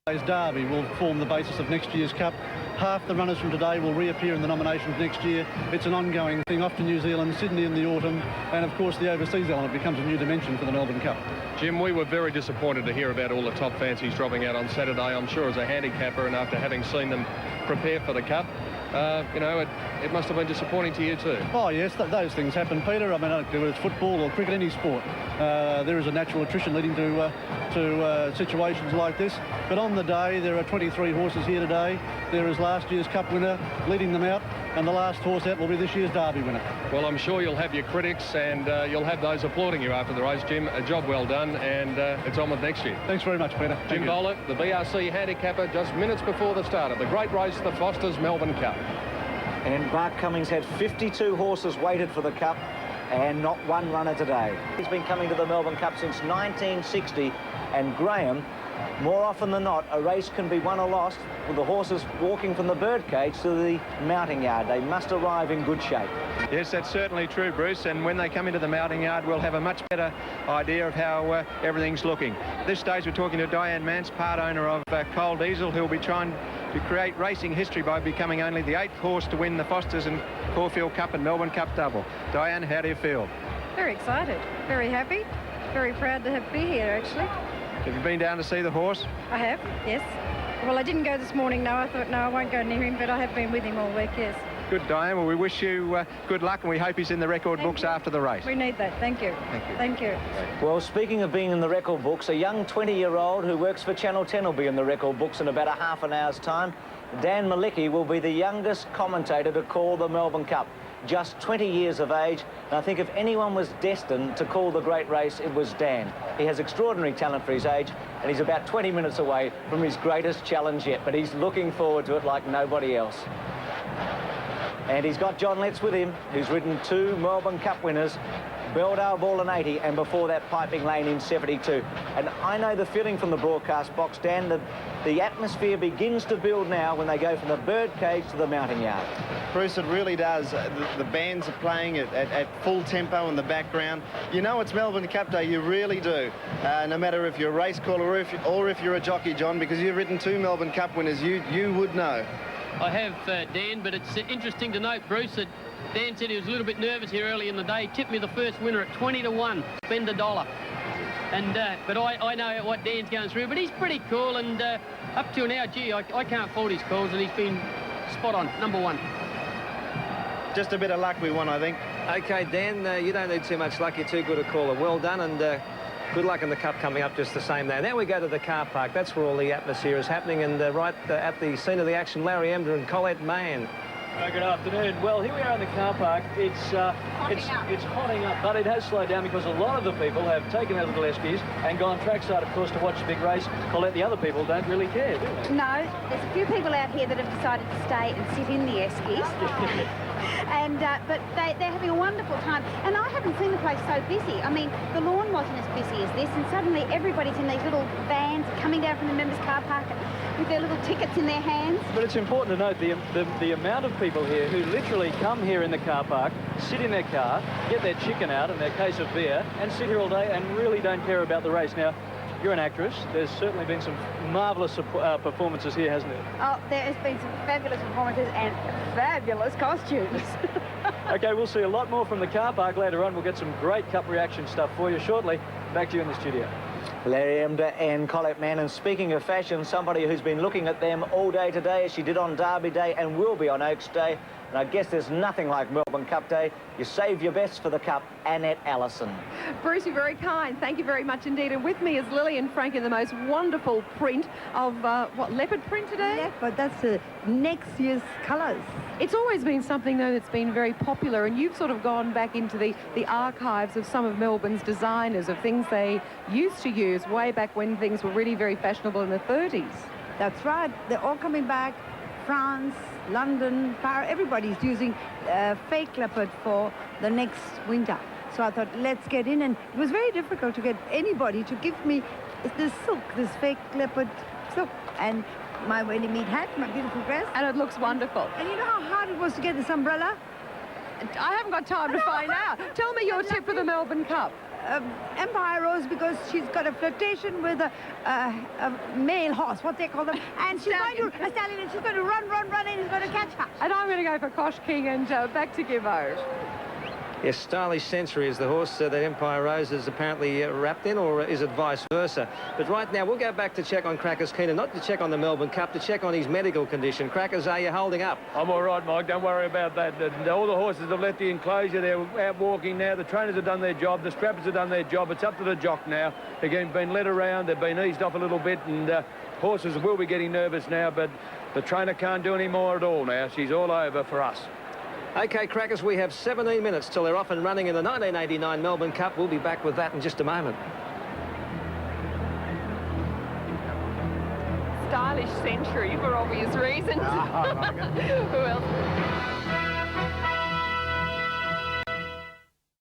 Today's derby will form the basis of next year's Cup. Half the runners from today will reappear in the nominations next year. It's an ongoing thing off to New Zealand, Sydney in the autumn, and of course the overseas element becomes a new dimension for the Melbourne Cup. Jim, we were very disappointed to hear about all the top fancies dropping out on Saturday. I'm sure as a handicapper, and after having seen them prepare for the Cup, you know, it must have been disappointing to you too. Oh yes, those things happen, Peter. I mean, whether it's football or cricket, any sport, there is a natural attrition leading to situations like this. But on the day, there are 23 horses here today. There is last year's Cup winner leading them out, and the last horse out will be this year's Derby winner. Well, I'm sure you'll have your critics, and you'll have those applauding you after the race, Jim. A job well done, and it's on with next year. Thanks very much, Peter. Jim Bowler, the VRC handicapper, just minutes before the start of the great race, the Foster's Melbourne Cup. And Mark Cummings had 52 horses waited for the Cup and not one runner today. He's been coming to the Melbourne Cup since 1960, and Graham, more often than not, a race can be won or lost with the horses walking from the birdcage to the mounting yard. They must arrive in good shape. Yes, that's certainly true, Bruce, and when they come into the mounting yard, we'll have a much better idea of how everything's looking. At this stage, we're talking to Diane Mance, part owner of Coal Diesel, who'll be trying to create racing history by becoming only the 8th horse to win the Fosters and Caulfield Cup and Melbourne Cup double. Diane, how do you feel? Very excited, very happy, very proud to be here, actually. Have you been down to see the horse? I have, yes. Well, I didn't go this morning, no. I thought, no, I won't go near him, but I have been with him all week, yes. Good, Diane. Well, we wish you good luck, and we hope he's in the record books after the race. We need that. Thank you. Thank you. Thank you. Well, speaking of being in the record books, a young 20-year-old who works for Channel 10 will be in the record books in about a half an hour's time. Dan Mielicki will be the youngest commentator to call the Melbourne Cup. Just 20 years of age, and I think if anyone was destined to call the great race, it was Dan. He has extraordinary talent for his age, and he's about 20 minutes away from his greatest challenge yet, but he's looking forward to it like nobody else. And he's got John Letts with him, who's ridden 2 Melbourne Cup winners, Belldale Ball in 80, and before that Piping Lane in 72. And I know the feeling from the broadcast box, Dan, that the atmosphere begins to build now when they go from the birdcage to the mounting yard. Bruce, it really does. The bands are playing at full tempo in the background. You know it's Melbourne Cup Day, you really do. No matter if you're a race caller or if you're a jockey, John, because you've ridden 2 Melbourne Cup winners, you would know. I have, Dan, but it's interesting to note, Bruce, that Dan said he was a little bit nervous here early in the day. He tipped me the first winner at 20 to 1, spend $1. And but I know what Dan's going through, but he's pretty cool, and up till now, gee, I can't fault his calls, and he's been spot on, #1. Just a bit of luck we won, I think. OK, Dan, you don't need too much luck. You're too good a caller. Well done, and good luck in the Cup coming up just the same there. Now we go to the car park. That's where all the atmosphere is happening, and right at the scene of the action, Larry Emdur and Colette Mann. Good afternoon. Well, here we are in the car park. It's hotting up, but it has slowed down because a lot of the people have taken their little eskies and gone trackside, of course, to watch the big race. Colette, the other people don't really care, do they? No, there's a few people out here that have decided to stay and sit in the eskies. And but they're having a wonderful time, and I haven't seen the place so busy. I mean, the lawn wasn't as busy as this, and suddenly everybody's in these little vans coming down from the members' car park with their little tickets in their hands. But it's important to note the amount of people here who literally come here in the car park, sit in their car, get their chicken out and their case of beer, and sit here all day and really don't care about the race. Now, you're an actress. There's certainly been some marvellous performances here, hasn't there? Oh, there has been some fabulous performances and fabulous costumes. OK, we'll see a lot more from the car park later on. We'll get some great Cup reaction stuff for you shortly. Back to you in the studio. Larry Emdur and Colette Mann. And speaking of fashion, somebody who's been looking at them all day today, as she did on Derby Day and will be on Oaks Day. And I guess there's nothing like Melbourne Cup Day. You save your best for the Cup. Annette Allison. Bruce, you're very kind. Thank you very much indeed. And with me is Lily and Frank in the most wonderful print of, what, leopard print today? Leopard, that's next year's colours. It's always been something, though, that's been very popular, and you've sort of gone back into the archives of some of Melbourne's designers, of things they used to use way back when things were really very fashionable in the 30s. That's right. They're all coming back. France, London, Paris, everybody's using fake leopard for the next winter. So I thought, let's get in. And it was very difficult to get anybody to give me this silk, this fake leopard silk. And my wedding meat hat, my beautiful dress. And it looks wonderful. And you know how hard it was to get this umbrella? I haven't got time to find out. Tell me your tip for the Melbourne Cup. Empire Rose because she's got a flirtation with a male horse, what they call them, and she's going to, a stallion, and she's going to run, and he's going to catch her. And I'm going to go for Kosh King and back to Gibbo. Yes, Stylish Century is the horse that Empire Rose is apparently wrapped in, or is it vice versa? But right now, we'll go back to check on Crackers Keener, not to check on the Melbourne Cup, to check on his medical condition. Crackers, are you holding up? I'm all right, Mike. Don't worry about that. All the horses have left the enclosure. They're out walking now. The trainers have done their job. The strappers have done their job. It's up to the jock now. They've been led around. They've been eased off a little bit, and horses will be getting nervous now, but the trainer can't do any more at all now. She's all over for us. OK, Crackers, we have 17 minutes till they're off and running in the 1989 Melbourne Cup. We'll be back with that in just a moment. Stylish Century for obvious reasons. Who else?